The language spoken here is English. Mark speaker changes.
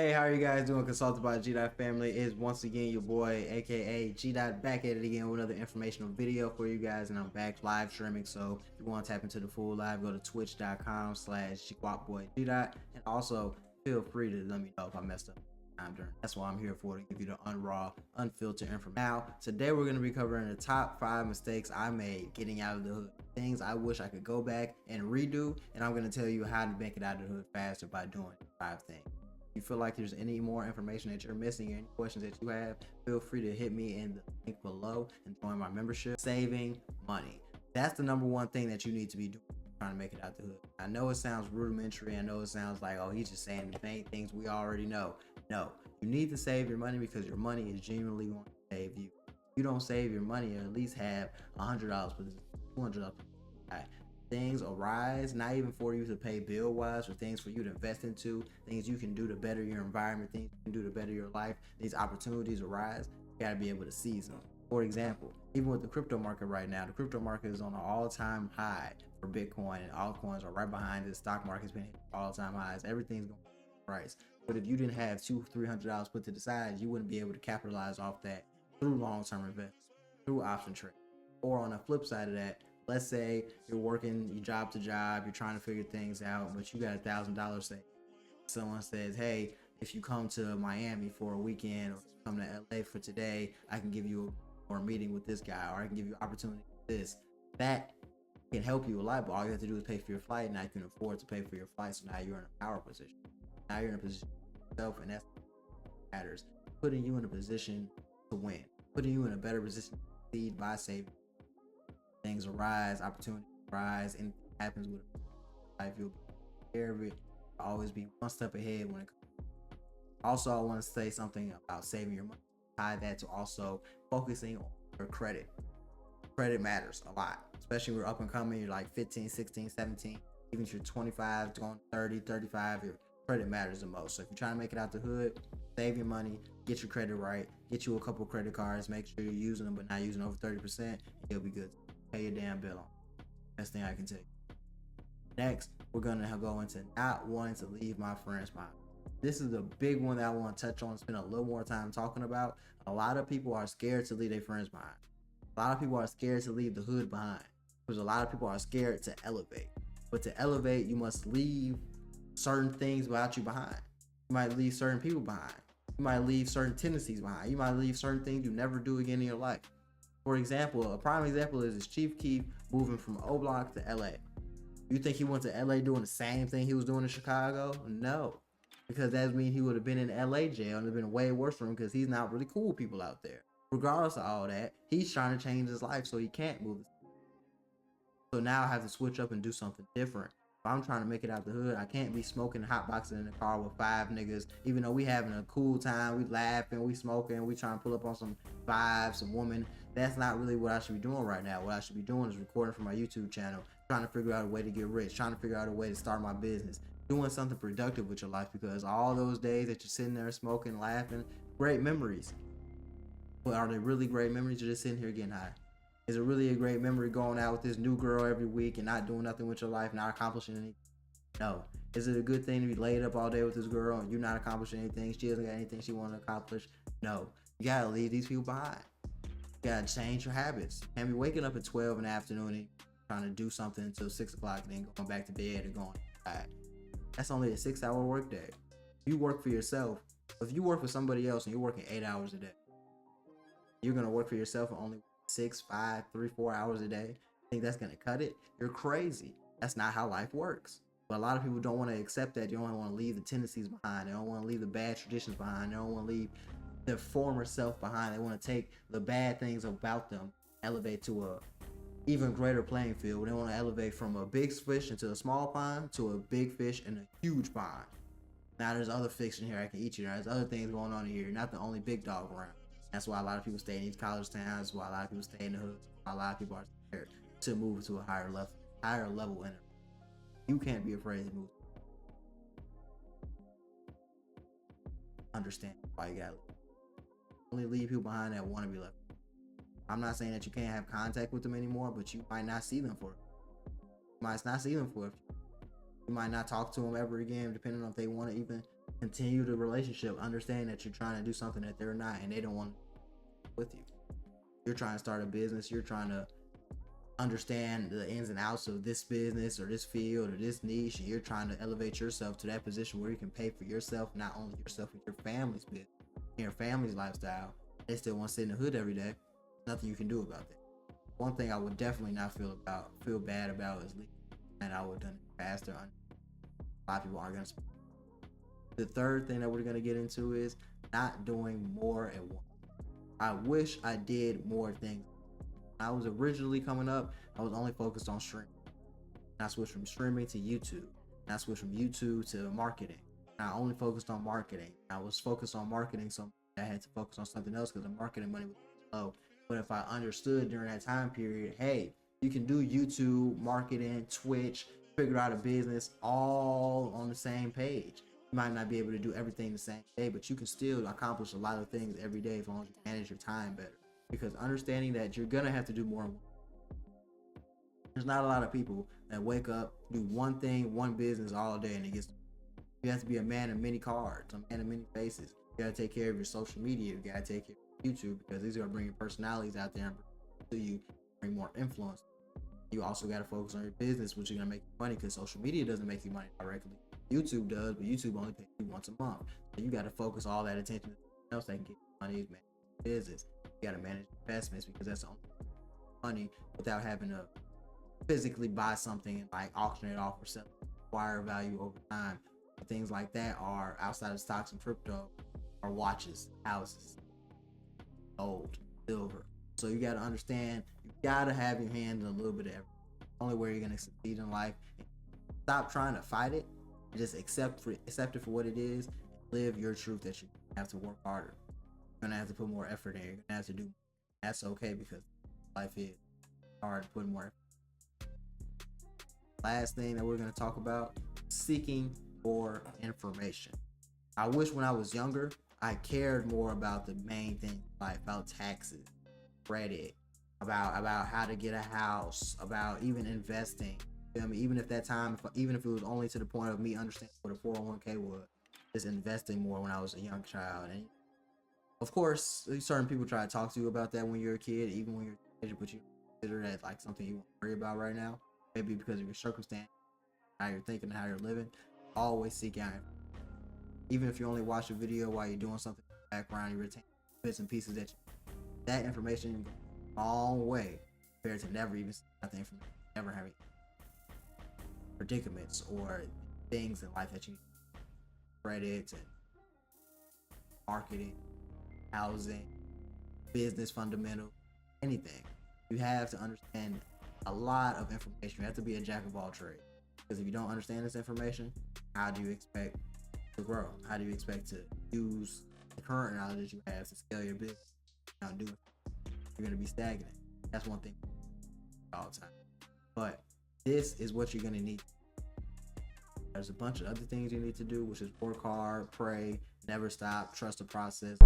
Speaker 1: Hey, how are you guys doing? Consulted by G Dot Family is once again your boy, aka G Dot, back at it again with another informational video for you guys, and I'm back live streaming. So if you want to tap into the full live, go to twitch.com/GWOPBoy G Dot, and also feel free to let me know if I messed up. That's why I'm here for, to give you the unraw, unfiltered information. Now, today we're going to be covering the top 5 mistakes I made getting out of the hood. Things I wish I could go back and redo, and I'm going to tell you how to make it out of the hood faster by doing 5 things. If you feel like there's any more information that you're missing or any questions that you have, feel free to hit me in the link below and join my membership. Saving money. That's the number one thing that you need to be doing trying to make it out the hood. I know it sounds rudimentary. I know it sounds like, oh, he's just saying the main things we already know. No, you need to save your money because your money is genuinely going to save you. If you don't save your money, or at least have $100 for this, $200. Things arise, not even for you to pay bill wise, or things for you to invest into, things you can do to better your environment, things you can do to better your life. These opportunities arise, you got to be able to seize them. For example, even with the crypto market right now, the crypto market is on an all-time high for Bitcoin, and altcoins are right behind it. The stock market's been hitting all-time highs. Everything's going to price. But if you didn't have $200-300 put to the side, you wouldn't be able to capitalize off that through long-term investment, through option trade. Or on the flip side of that, let's say you're working your job to job, you're trying to figure things out, but you got $1,000 saved. Someone says, hey, if you come to Miami for a weekend, or come to LA for today, I can give you a meeting with this guy, or I can give you opportunity for this. That can help you a lot, but all you have to do is pay for your flight, and now you can afford to pay for your flight. So now you're in a power position. Now you're in a position for yourself, and that's what matters. Putting you in a position to win, putting you in a better position to succeed by saving. Things arise, opportunities arise, and happens with life. You'll be aware of it. You'll always be one step ahead when it comes. Also, I want to say something about saving your money. Tie that to also focusing on your credit. Credit matters a lot, especially when you're up and coming. You're like 15, 16, 17. Even if you're 25, going 30, 35, your credit matters the most. So if you're trying to make it out the hood, save your money, get your credit right, get you a couple credit cards, make sure you're using them, but not using over 30%, and you'll be good. Pay your damn bill on. Best thing I can tell you. Next, we're gonna go into not wanting to leave my friends behind. This is a big one that I want to touch on, spend a little more time talking about. A lot of people are scared to leave their friends behind. A lot of people are scared to leave the hood behind, because a lot of people are scared to elevate. But to elevate, you must leave certain things about you behind. You might leave certain people behind. You might leave certain tendencies behind. You might leave certain things you never do again in your life. For example, a prime example is Chief Keef moving from O Block to LA. You think he went to LA doing the same thing he was doing in Chicago? No, because that means he would have been in LA jail, and it'd have been way worse for him, because he's not really cool with people out there. Regardless of all that, he's trying to change his life, so he can't move. So now I have to switch up and do something different. If I'm trying to make it out the hood, I can't be smoking hotboxing in the car with 5 niggas, even though we having a cool time, we laughing, we smoking, we trying to pull up on some vibes, some woman. That's not really what I should be doing right now. What I should be doing is recording for my YouTube channel, trying to figure out a way to get rich, trying to figure out a way to start my business, doing something productive with your life, because all those days that you're sitting there smoking, laughing, great memories. But are they really great memories? You're just sitting here getting high. Is it really a great memory going out with this new girl every week and not doing nothing with your life, not accomplishing anything? No. Is it a good thing to be laid up all day with this girl and you're not accomplishing anything? She hasn't got anything she wants to accomplish? No. You gotta leave these people behind. You gotta change your habits. You can't be waking up at 12 in the afternoon and trying to do something until 6 o'clock and then going back to bed and going back. That's only a 6-hour workday. You work for yourself. If you work for somebody else and you're working 8 hours a day, you're gonna work for yourself for only 6, 5, 3, 4 hours a day. Think that's gonna cut it? You're crazy. That's not how life works. But a lot of people don't want to accept that. They don't want to leave the tendencies behind. They don't want to leave the bad traditions behind. They don't want to leave their former self behind. They want to take the bad things about them, elevate to a even greater playing field. They want to elevate from a big fish into a small pond to a big fish in a huge pond. Now there's other fish in here I can eat you. There's other things going on in here. You're not the only big dog around. That's why a lot of people stay in these college towns. That's why a lot of people stay in the hood. A lot of people are scared to move to a higher level in it. You can't be afraid to move. Understand why you gotta only leave people behind that want to be left. I'm not saying that you can't have contact with them anymore, but you might not see them for it. You might not see them for it. You might not talk to them ever again, depending on if they want to even Continue the relationship, understand that you're trying to do something that they're not and they don't want with you. You're trying to start a business, you're trying to understand the ins and outs of this business or this field or this niche, and you're trying to elevate yourself to that position where you can pay for yourself, not only yourself but your family's business, your family's lifestyle. They still want to sit in the hood every day. Nothing you can do about that. One thing I would definitely not feel bad about is leaving, and I would have done it faster. A lot of people aren't gonna. The third thing that we're gonna get into is not doing more at once. I wish I did more things. When I was originally coming up, I was only focused on streaming. And I switched from streaming to YouTube. And I switched from YouTube to marketing. And I only focused on marketing. I was focused on marketing, so I had to focus on something else because the marketing money was low. But if I understood during that time period, hey, you can do YouTube, marketing, Twitch, figure out a business all on the same page. You might not be able to do everything the same day, but you can still accomplish a lot of things every day as long as you manage your time better. Because understanding that you're gonna have to do more. There's not a lot of people that wake up, do one thing, one business all day, and it gets. You have to be a man of many cards, a man of many faces. You gotta take care of your social media. You gotta take care of YouTube because these are gonna bring your personalities out there and bring to you, bring more influence. You also gotta focus on your business, which is gonna make you money because social media doesn't make you money directly. YouTube does, but YouTube only pays you once a month. So you got to focus all that attention on else that can get money, manage business. You got to manage investments because that's the only money without having to physically buy something and like auction it off or sell, acquire value over time. Things like that are outside of stocks and crypto, are watches, houses, gold, silver. So you got to understand, you got to have your hand in a little bit of everything. Only way you're going to succeed in life. Stop trying to fight it. Just accept it for what it is. Live your truth that you have to work harder. You're gonna have to put more effort in. You're gonna have to do. That's okay because life is hard to put more effort. Last thing that we're gonna talk about: seeking for information. I wish when I was younger I cared more about the main thing, like about taxes, credit, about how to get a house, about even investing. Even if that time, even if it was only to the point of me understanding what a 401k was, just investing more when I was a young child. And of course, certain people try to talk to you about that when you're a kid, even when you're a teenager, but you consider that like something you won't worry about right now, maybe because of your circumstance, how you're thinking, how you're living. Always seek out, even if you only watch a video while you're doing something in the background, you retain bits and pieces that information goes a long way compared to never even seeing that information, never having predicaments or things in life that you need. Credit and marketing, housing, business fundamentals, anything. You have to understand a lot of information. You have to be a jack of all trades. Because if you don't understand this information, how do you expect to grow? How do you expect to use the current knowledge you have to scale your business? Not do it. You're going to be stagnant. That's one thing all the time. But this is what you're going to need. There's a bunch of other things you need to do, which is work hard, pray, never stop, trust the process.